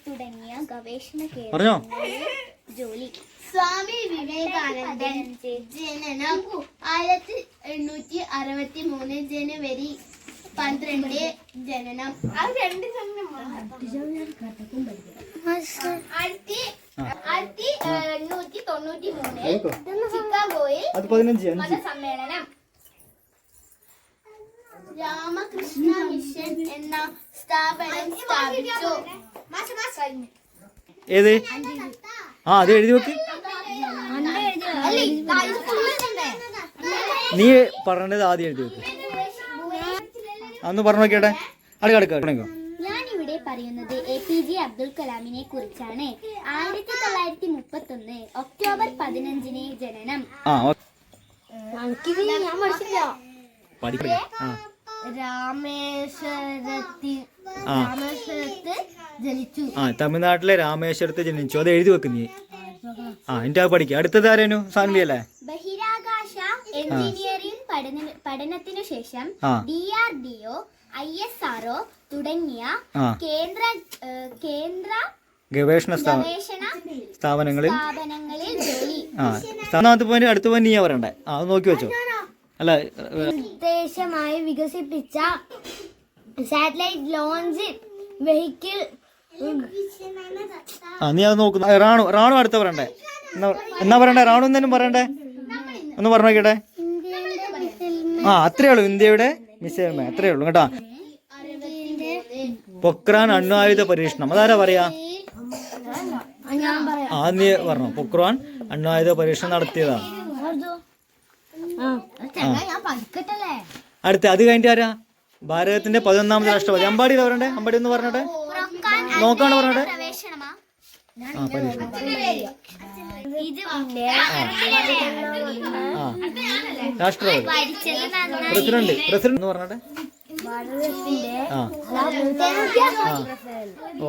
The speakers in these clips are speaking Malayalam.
തുടങ്ങിയ ഗവേഷണ പറഞ്ഞോ. ജോലി. സ്വാമി വിവേകാനന്ദൻ ജനനം 1863 ജനുവരി 12 ജനനം. 1893 ചിക്കാഗോയിൽ മതസമ്മേളനം. രാമകൃഷ്ണ മിഷൻ എന്ന സ്ഥാപനം സ്ഥാപിച്ചു. ഏത്? അത് എഴുതി വെക്ക്. നീ പറഞ്ഞത് ആദ്യം എഴുതി വെക്ക്. അന്ന് പറഞ്ഞു നോക്കിയട്ടെ. ഞാനിവിടെ പറയുന്നത് APJ അബ്ദുൽ കലാമിനെ കുറിച്ചാണ്. 1931 ഒക്ടോബർ 15 ജനനം. രാമേശ്വരത്ത് ജനിച്ചു. തമിഴ്നാട്ടിലെ രാമേശ്വരത്ത് ജനിച്ചു. അത് എഴുതി വെക്ക് നീ. എന്റെ പഠിക്കുക. അടുത്തത് ആരേനു? സാൻവി അല്ലേ? ബഹിരാകാശ എഞ്ചിനീയറിംഗ് പഠനത്തിനു ശേഷം DRDO, ISRO തുടങ്ങിയ കേന്ദ്ര ഗവേഷണ സ്ഥാപനങ്ങളിൽ ജോലി. അടുത്ത പോയി നീയാ പറയണ്ടേ. അത് നോക്കി വെച്ചോ. അല്ല, ഉദ്ദേശമായി വികസിപ്പിച്ച സാറ്റലൈറ്റ് ലോഞ്ച് വെഹിക്കിൾ. നീ അത് നോക്കുന്നു. റാണു അടുത്ത പറയണ്ടേ. എന്നാ പറയണ്ടേ? റാണു എന്തെങ്കിലും പറയണ്ടേ? ഒന്ന് പറഞ്ഞു നോക്കിട്ടെ. അത്രേ ഉള്ളൂ. ഇന്ത്യയുടെ മിസൈൽ മാൻ. അത്രേ ഉള്ളൂ കേട്ടാ. പൊക്രാൻ അണ്വായുധ പരീക്ഷണം. അതാരാ പറയാ? നീ പറഞ്ഞു. പൊക്രാൻ അണ്വായുധ പരീക്ഷണം നടത്തിയതാണ്. അടുത്ത അത് കഴിഞ്ഞിട്ട് ആരാ? ഭാരതത്തിന്റെ 11ാമത് രാഷ്ട്രപതി. അമ്പാടിയിലെ പറയണ്ടേ? അമ്പാടി ഒന്ന് പറഞ്ഞട്ടെ. നോക്കാണ് പറഞ്ഞട്ടെ. രാഷ്ട്രപതി, പ്രസിഡന്റ് എന്ന് പറഞ്ഞട്ടെ.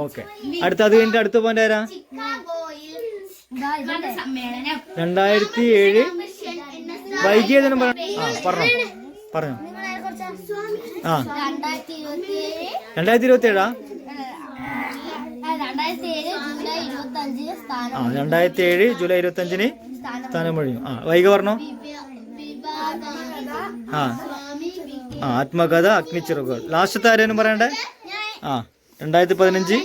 ഓക്കെ. അടുത്ത അത് കഴിഞ്ഞിട്ട് അടുത്ത പോയിന്റ് ആരാ? 2007 വൈകിയതിനും പറഞ്ഞു. 2027 2007 ജൂലൈ 25 സ്ഥാനം ഒഴിഞ്ഞു. വൈകി പറഞ്ഞു. ആത്മകഥ അഗ്നിച്ചിറകുകൾ. ലാസ്റ്റത്തെ ആരെയും പറയണ്ടേ? 2015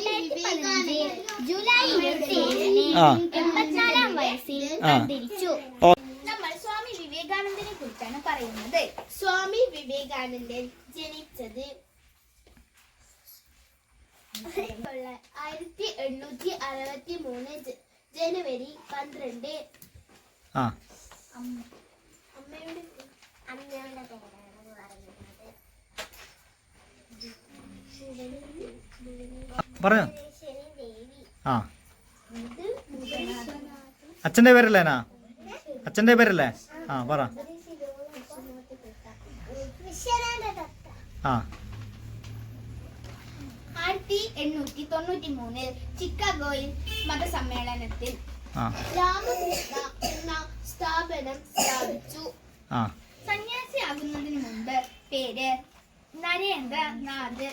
സ്വാമി വിവേകാനന്ദനെ കുറിച്ചാണ് പറയുന്നത്. സ്വാമി വിവേകാനന്ദൻ ജനിച്ചത് 1863 ജനുവരി 12. പറഞ്ഞോ. അച്ഛന്റെ പേരല്ലേ? അച്ഛന്റെ പേരല്ലേ? പറ. 1893 ചിക്കാഗോയിൽ മതസമ്മേളനത്തിൽ രാമകൃഷ്ണ എന്ന സ്ഥാപനം സ്ഥാപിച്ചു. സന്യാസിയാകുന്നതിന് മുമ്പ് പേര് നരേന്ദ്രനാഥ്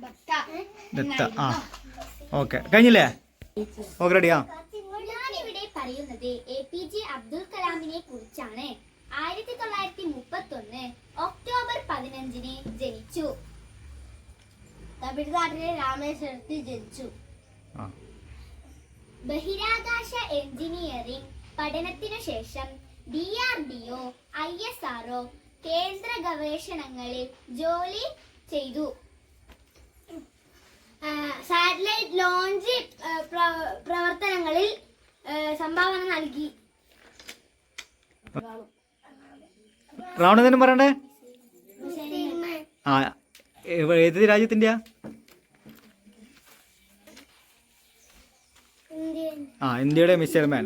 ദത്ത. ഓക്കെ, കഴിഞ്ഞില്ലേ? ഓക്കെ, റെഡിയാ. ഞാനിവിടെ പറയുന്നത് APJ അബ്ദുൽ കലാമിനെ കുറിച്ചാണ്. 1931 ഒക്ടോബർ 15 ജനിച്ചു. തമിഴ്നാട്ടിലെ രാമേശ്വരത്ത് ജനിച്ചു. ബഹിരാകാശ എഞ്ചിനീയറിംഗ് പഠനത്തിനു ശേഷം DRDO, ISRO കേന്ദ്ര ഗവേഷണങ്ങളിൽ ജോലി ചെയ്തു. സാറ്റലൈറ്റ് ലോഞ്ച് പ്രവർത്തനങ്ങളിൽ സംഭാവന നൽകി. റാവണനും പറയണ്ടേ? ഏത് രാജ്യത്തിന്റെയാ? ഇന്ത്യയുടെ മിസൈൽ മാൻ.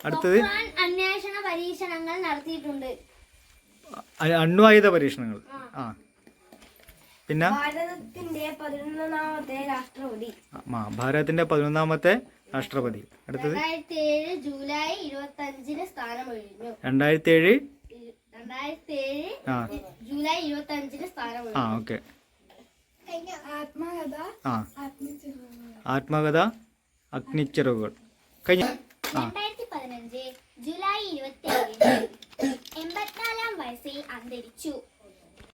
അടുത്തത് അന്വേഷണ പരീക്ഷണങ്ങൾ നടത്തിയിട്ടുണ്ട്. അണ്വായുധ പരീക്ഷണങ്ങൾ. പിന്നെ ഭാരതത്തിന്റെ 11ാമത്തെ രാഷ്ട്രപതി. ഭാരതത്തിന്റെ 11ാമത്തെ രാഷ്ട്രപതി. അടുത്തത് 2007 ജൂലൈ 25 സ്ഥാനമൊഴിഞ്ഞു. 2007 2007 ആ ജൂലൈ 25 സ്ഥാനം ആ ഓക്കെ. ആത്മകഥ ആ ആത്മകഥ അഗ്നിച്ചിറകുകൾ കഴിഞ്ഞ. ആ 2015 ജൂലൈ 27